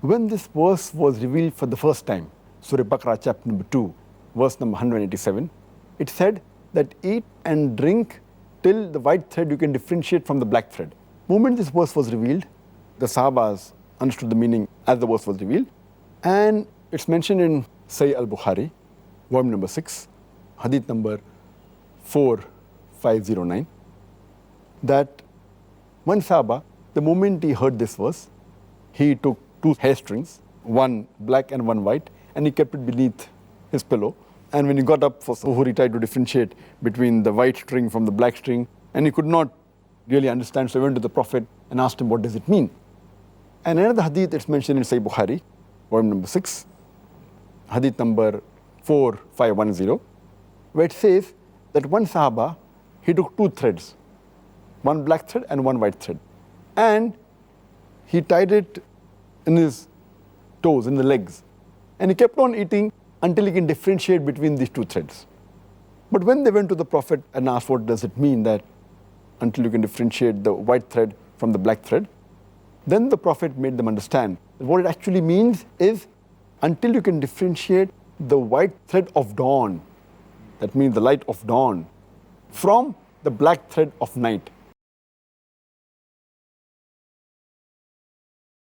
When this verse was revealed for the first time, Surah Baqarah chapter number 2, verse number 187, it said that eat and drink till the white thread you can differentiate from the black thread. The moment this verse was revealed, the Sahabas understood the meaning as the verse was revealed. And it's mentioned in Sahih al-Bukhari, volume number 6, hadith number 4509, that one Sahaba, the moment he heard this verse, he took 2 hair strings, one black and one white, and he kept it beneath his pillow. And when he got up for suhoor, he tried to differentiate between the white string from the black string, and he could not really understand, so he went to the Prophet and asked him, what does it mean? And another hadith, it's mentioned in Sahih Bukhari, volume number 6, hadith number 4510, where it says that one Sahaba, he took 2 threads, one black thread and one white thread, and he tied it in his toes, in the legs, and he kept on eating until he can differentiate between these 2 threads. But when they went to the Prophet and asked, what does it mean that until you can differentiate the white thread from the black thread, then the Prophet made them understand that what it actually means is until you can differentiate the white thread of dawn, that means the light of dawn, from the black thread of night.